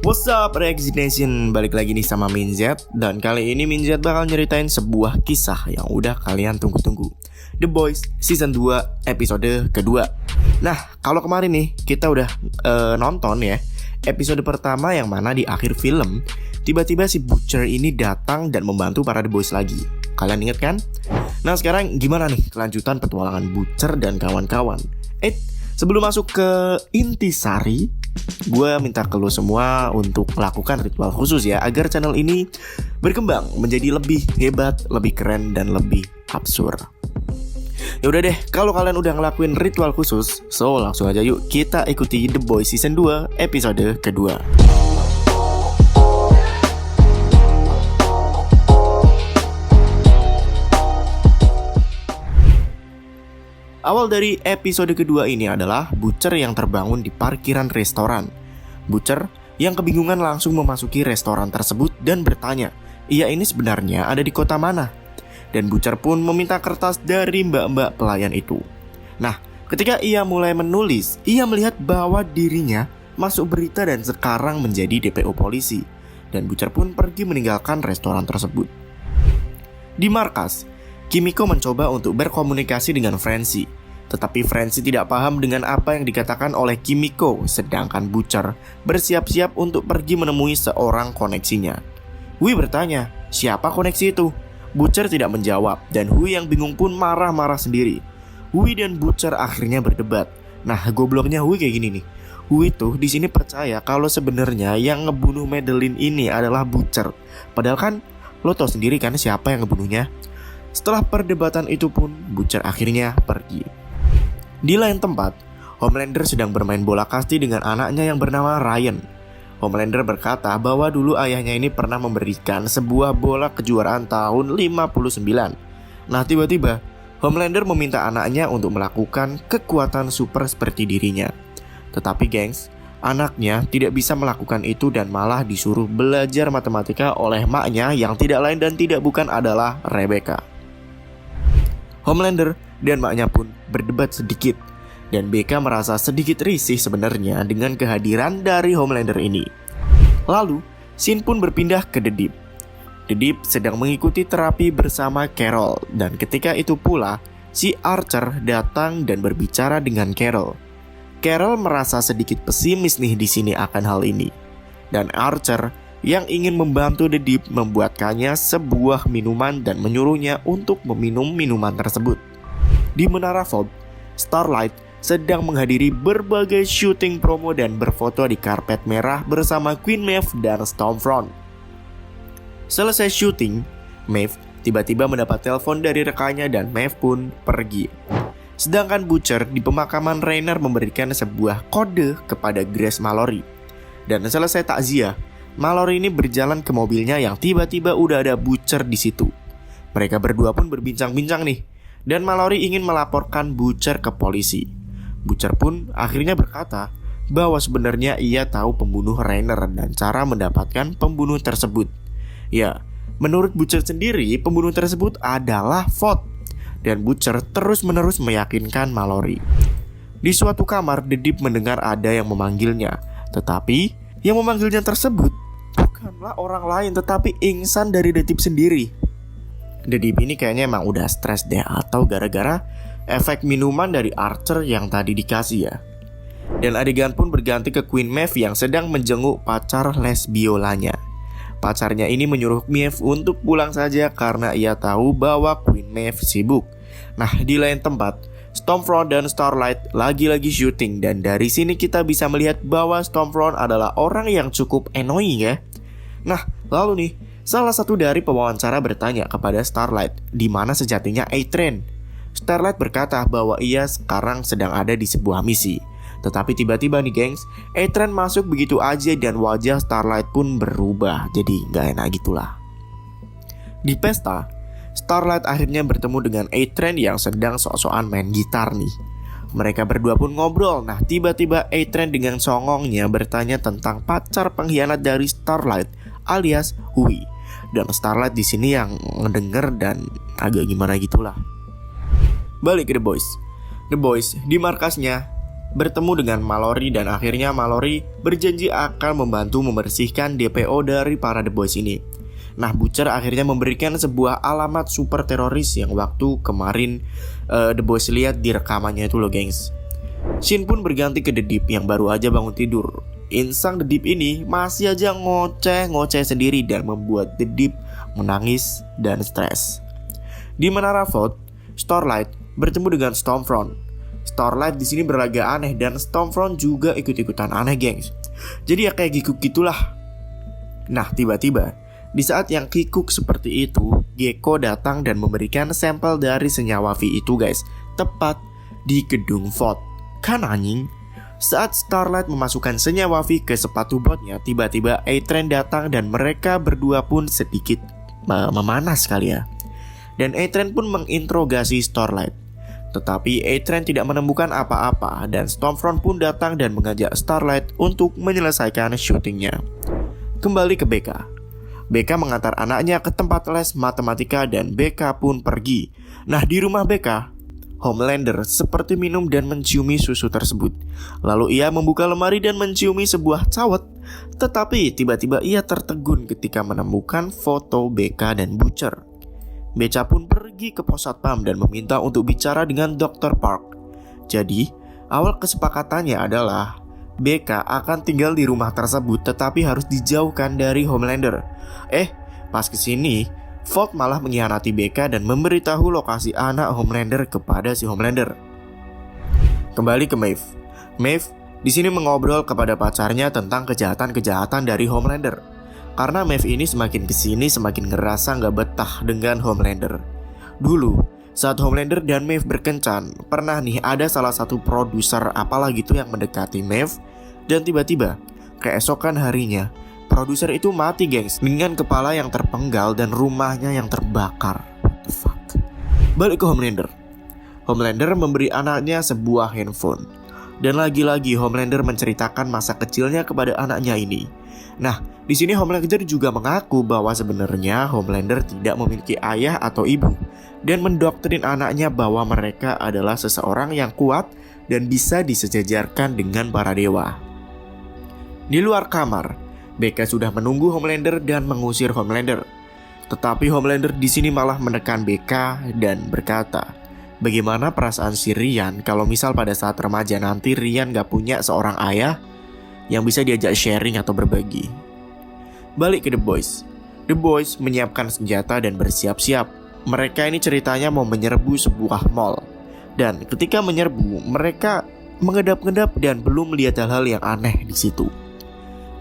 What's up Reaksi Nation, balik lagi nih sama Minzet. Dan kali ini Minzet bakal nyeritain sebuah kisah yang udah kalian tunggu-tunggu, The Boys Season 2 episode kedua. Nah, kalau kemarin nih kita udah nonton ya episode pertama yang mana di akhir film tiba-tiba si Butcher ini datang dan membantu para The Boys lagi. Kalian inget kan? Nah sekarang gimana nih kelanjutan petualangan Butcher dan kawan-kawan? Sebelum masuk ke intisari, gue minta ke lo semua untuk melakukan ritual khusus ya, agar channel ini berkembang menjadi lebih hebat, lebih keren, dan lebih absurd. Ya udah deh, kalau kalian udah ngelakuin ritual khusus, so langsung aja yuk kita ikuti The Boys Season 2 episode kedua. Awal dari episode kedua ini adalah Butcher yang terbangun di parkiran restoran. Butcher yang kebingungan langsung memasuki restoran tersebut dan bertanya, ia ini sebenarnya ada di kota mana? Dan Butcher pun meminta kertas dari mbak-mbak pelayan itu. Nah, ketika ia mulai menulis, ia melihat bahwa dirinya masuk berita dan sekarang menjadi DPO polisi. Dan Butcher pun pergi meninggalkan restoran tersebut. Di markas, Kimiko mencoba untuk berkomunikasi dengan Francie, tetapi Francie tidak paham dengan apa yang dikatakan oleh Kimiko, sedangkan Butcher bersiap-siap untuk pergi menemui seorang koneksinya. Hui bertanya, siapa koneksi itu? Butcher tidak menjawab, dan Hui yang bingung pun marah-marah sendiri. Hui dan Butcher akhirnya berdebat. Nah, gobloknya Hui kayak gini nih. Hui tuh di sini percaya kalau sebenarnya yang ngebunuh Madeline ini adalah Butcher. Padahal kan lo tau sendiri kan siapa yang ngebunuhnya. Setelah perdebatan itu pun, Butcher akhirnya pergi. Di lain tempat, Homelander sedang bermain bola kasti dengan anaknya yang bernama Ryan. Homelander berkata bahwa dulu ayahnya ini pernah memberikan sebuah bola kejuaraan tahun 59. Nah tiba-tiba, Homelander meminta anaknya untuk melakukan kekuatan super seperti dirinya. Tetapi gengs, anaknya tidak bisa melakukan itu dan malah disuruh belajar matematika oleh maknya yang tidak lain dan tidak bukan adalah Rebecca. Homelander dan maknya pun berdebat sedikit, dan Becca merasa sedikit risih sebenarnya dengan kehadiran dari Homelander ini. Lalu, scene pun berpindah ke The Deep. The Deep sedang mengikuti terapi bersama Carol, dan ketika itu pula, si Archer datang dan berbicara dengan Carol. Carol merasa sedikit pesimis nih di sini akan hal ini, dan Archer yang ingin membantu The Deep membuatkannya sebuah minuman dan menyuruhnya untuk meminum minuman tersebut. Di Menara Vault, Starlight sedang menghadiri berbagai syuting promo dan berfoto di karpet merah bersama Queen Maeve dan Stormfront. Selesai syuting, Maeve tiba-tiba mendapat telepon dari rekannya dan Maeve pun pergi. Sedangkan Butcher di pemakaman Rainer memberikan sebuah kode kepada Grace Mallory. Dan selesai takziah, Mallory ini berjalan ke mobilnya yang tiba-tiba udah ada Butcher di situ. Mereka berdua pun berbincang-bincang nih, dan Mallory ingin melaporkan Butcher ke polisi. Butcher pun akhirnya berkata bahwa sebenarnya ia tahu pembunuh Rainer dan cara mendapatkan pembunuh tersebut. Ya, menurut Butcher sendiri pembunuh tersebut adalah Vought, dan Butcher terus-menerus meyakinkan Mallory. Di suatu kamar, The Deep mendengar ada yang memanggilnya, tetapi yang memanggilnya tersebut bukanlah orang lain tetapi Ingsan dari The Deep sendiri. The Deep ini kayaknya emang udah stres deh, atau gara-gara efek minuman dari Archer yang tadi dikasih ya. Dan adegan pun berganti ke Queen Maeve yang sedang menjenguk pacar les biolanya. Pacarnya ini menyuruh Maeve untuk pulang saja karena ia tahu bahwa Queen Maeve sibuk. Nah di lain tempat, Stormfront dan Starlight lagi-lagi syuting, dan dari sini kita bisa melihat bahwa Stormfront adalah orang yang cukup annoying ya. Nah, lalu nih, salah satu dari pewawancara bertanya kepada Starlight di mana sejatinya A-Train. Starlight berkata bahwa ia sekarang sedang ada di sebuah misi. Tetapi tiba-tiba nih gengs, A-Train masuk begitu aja dan wajah Starlight pun berubah. Jadi gak enak gitulah. Di pesta, Starlight akhirnya bertemu dengan A-Train yang sedang sok-sokan main gitar nih. Mereka berdua pun ngobrol. Nah tiba-tiba A-Train dengan songongnya bertanya tentang pacar pengkhianat dari Starlight alias Hui. Dan Starlight di sini yang ngedenger dan agak gimana gitulah. Balik ke The Boys. The Boys di markasnya bertemu dengan Mallory dan akhirnya Mallory berjanji akan membantu membersihkan DPO dari para The Boys ini. Nah, Butcher akhirnya memberikan sebuah alamat super teroris yang waktu kemarin The Boys lihat di rekamannya itu loh, gengs. Shin pun berganti ke The Deep yang baru aja bangun tidur. Insang The Deep ini masih aja ngoceh sendiri dan membuat The Deep menangis dan stres. Di Menara Vault, Starlight bertemu dengan Stormfront. Starlight di sini berlagak aneh dan Stormfront juga ikut-ikutan aneh, gengs. Jadi ya kayak giguk gitulah. Nah, tiba-tiba di saat yang kikuk seperti itu, Gecko datang dan memberikan sampel dari senyawa V itu, guys, tepat di gedung Vault. Kan anjing? Saat Starlight memasukkan senyawa V ke sepatu botnya, tiba-tiba A-Train datang dan mereka berdua pun sedikit memanas kali ya. Dan A-Train pun menginterogasi Starlight. Tetapi A-Train tidak menemukan apa-apa dan Stormfront pun datang dan mengajak Starlight untuk menyelesaikan syutingnya. Kembali ke BK. BK mengantar anaknya ke tempat les matematika dan BK pun pergi. Nah, di rumah BK, Homelander seperti minum dan menciumi susu tersebut. Lalu ia membuka lemari dan menciumi sebuah cawet. Tetapi tiba-tiba ia tertegun ketika menemukan foto BK dan Butcher. Beca pun pergi ke pos satpam dan meminta untuk bicara dengan Dr. Park. Jadi, awal kesepakatannya adalah BK akan tinggal di rumah tersebut tetapi harus dijauhkan dari Homelander. Pas kesini, Vault malah mengkhianati BK dan memberitahu lokasi anak Homelander kepada si Homelander. Kembali ke Maeve. Maeve di sini mengobrol kepada pacarnya tentang kejahatan-kejahatan dari Homelander. Karena Maeve ini semakin kesini semakin ngerasa nggak betah dengan Homelander. Dulu, saat Homelander dan Maeve berkencan, pernah nih ada salah satu produser apalah gitu yang mendekati Maeve. Dan tiba-tiba, keesokan harinya, produser itu mati, gengs, dengan kepala yang terpenggal dan rumahnya yang terbakar. What the fuck? Balik ke Homelander. Homelander memberi anaknya sebuah handphone. Dan lagi-lagi Homelander menceritakan masa kecilnya kepada anaknya ini. Nah, di sini Homelander juga mengaku bahwa sebenarnya Homelander tidak memiliki ayah atau ibu dan mendoktrin anaknya bahwa mereka adalah seseorang yang kuat dan bisa disejajarkan dengan para dewa. Di luar kamar, BK sudah menunggu Homelander dan mengusir Homelander. Tetapi Homelander di sini malah menekan BK dan berkata, bagaimana perasaan si Ryan kalau misal pada saat remaja nanti Ryan gak punya seorang ayah yang bisa diajak sharing atau berbagi. Balik ke The Boys. The Boys menyiapkan senjata dan bersiap-siap. Mereka ini ceritanya mau menyerbu sebuah mall. Dan ketika menyerbu, mereka mengedap-ngedap dan belum melihat hal-hal yang aneh di situ.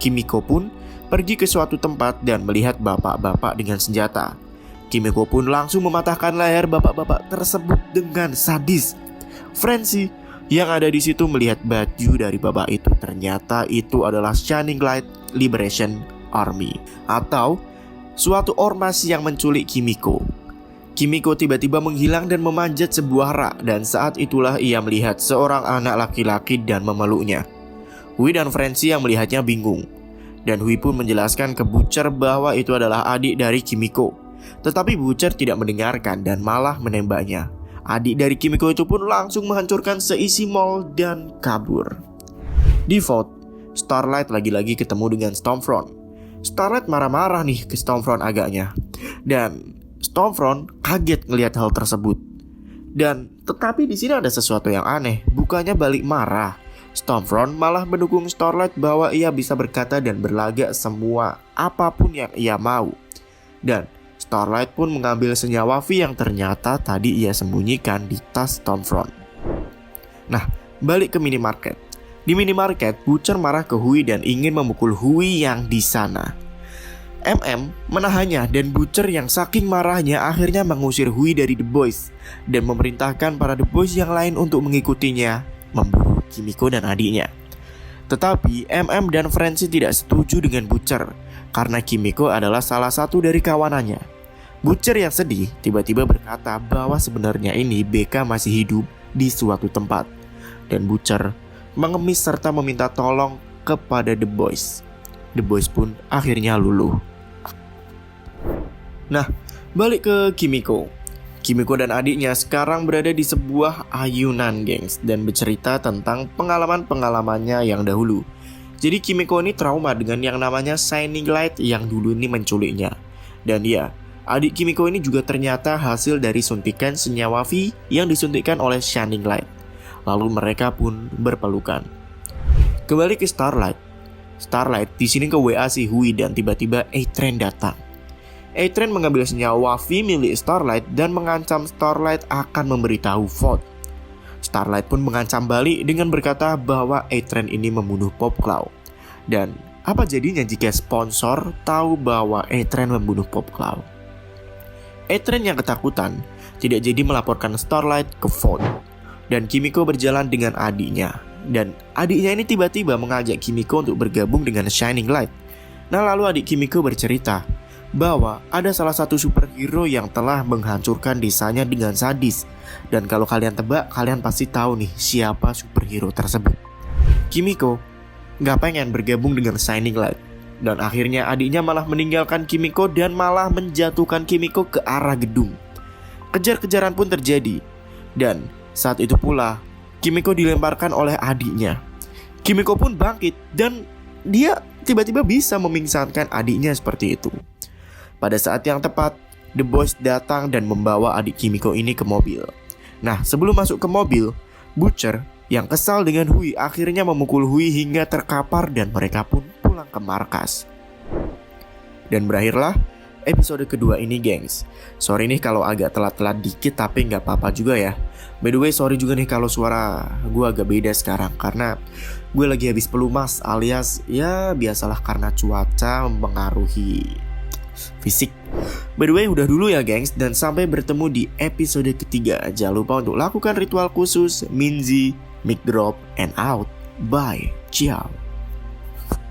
Kimiko pun pergi ke suatu tempat dan melihat bapak-bapak dengan senjata. Kimiko pun langsung mematahkan leher bapak-bapak tersebut dengan sadis. Frenzy yang ada di situ melihat baju dari bapak itu. Ternyata itu adalah Shining Light Liberation Army atau suatu ormas yang menculik Kimiko. Kimiko tiba-tiba menghilang dan memanjat sebuah rak dan saat itulah ia melihat seorang anak laki-laki dan memeluknya. Hui dan Frenzy yang melihatnya bingung. Dan Hui pun menjelaskan ke Butcher bahwa itu adalah adik dari Kimiko. Tetapi Butcher tidak mendengarkan dan malah menembaknya. Adik dari Kimiko itu pun langsung menghancurkan seisi mall dan kabur. Di Vault, Starlight lagi-lagi ketemu dengan Stormfront. Starlight marah-marah nih ke Stormfront agaknya. Dan Stormfront kaget ngelihat hal tersebut. Dan tetapi di sini ada sesuatu yang aneh. Bukannya balik marah, Stormfront malah mendukung Starlight bahwa ia bisa berkata dan berlagak semua apapun yang ia mau. Dan Starlight pun mengambil senyawa V yang ternyata tadi ia sembunyikan di tas Stormfront. Nah, balik ke minimarket. Di minimarket, Butcher marah ke Hui dan ingin memukul Hui yang di sana. Menahannya dan Butcher yang saking marahnya akhirnya mengusir Hui dari The Boys dan memerintahkan para The Boys yang lain untuk mengikutinya memburu Kimiko dan adiknya. Tetapi dan Frenzy tidak setuju dengan Butcher karena Kimiko adalah salah satu dari kawanannya. Butcher yang sedih tiba-tiba berkata bahwa sebenarnya ini BK masih hidup di suatu tempat. Dan Butcher mengemis serta meminta tolong kepada The Boys. The Boys pun akhirnya luluh. Nah, balik ke Kimiko. Kimiko dan adiknya sekarang berada di sebuah ayunan, gengs, dan bercerita tentang pengalaman-pengalamannya yang dahulu. Jadi Kimiko ini trauma dengan yang namanya Shining Light yang dulu ini menculiknya. Dan ya, adik Kimiko ini juga ternyata hasil dari suntikan senyawa V yang disuntikkan oleh Shining Light. Lalu mereka pun berpelukan. Kembali ke Starlight. Starlight di sini ke WA si Hui dan tiba-tiba A-Train datang. A-Train mengambil senyawa V milik Starlight dan mengancam Starlight akan memberitahu Vought. Starlight pun mengancam balik dengan berkata bahwa A-Train ini membunuh Popclaw. Dan apa jadinya jika sponsor tahu bahwa A-Train membunuh Popclaw? A-Train yang ketakutan tidak jadi melaporkan Starlight ke Vought. Dan Kimiko berjalan dengan adiknya. Dan adiknya ini tiba-tiba mengajak Kimiko untuk bergabung dengan Shining Light. Nah, lalu adik Kimiko bercerita bahwa ada salah satu superhero yang telah menghancurkan desanya dengan sadis. Dan kalau kalian tebak, kalian pasti tahu nih siapa superhero tersebut. Kimiko gak pengen bergabung dengan Shining Light. Dan akhirnya adiknya malah meninggalkan Kimiko dan malah menjatuhkan Kimiko ke arah gedung. Kejar-kejaran pun terjadi. Dan saat itu pula Kimiko dilemparkan oleh adiknya. Kimiko pun bangkit dan dia tiba-tiba bisa memingsankan adiknya seperti itu. Pada saat yang tepat, The Boys datang dan membawa adik Kimiko ini ke mobil. Nah, sebelum masuk ke mobil, Butcher yang kesal dengan Hui akhirnya memukul Hui hingga terkapar dan mereka pun pulang ke markas. Dan berakhirlah episode kedua ini, gengs. Sorry nih kalau agak telat-telat dikit, tapi nggak apa-apa juga ya. By the way, sorry juga nih kalau suara gue agak beda sekarang, karena gue lagi habis pelumas, alias ya biasalah karena cuaca mempengaruhi fisik. By the way, udah dulu ya gengs, dan sampai bertemu di episode ketiga. Jangan lupa untuk lakukan ritual khusus. Minzy, mic drop, and out. Bye, ciao.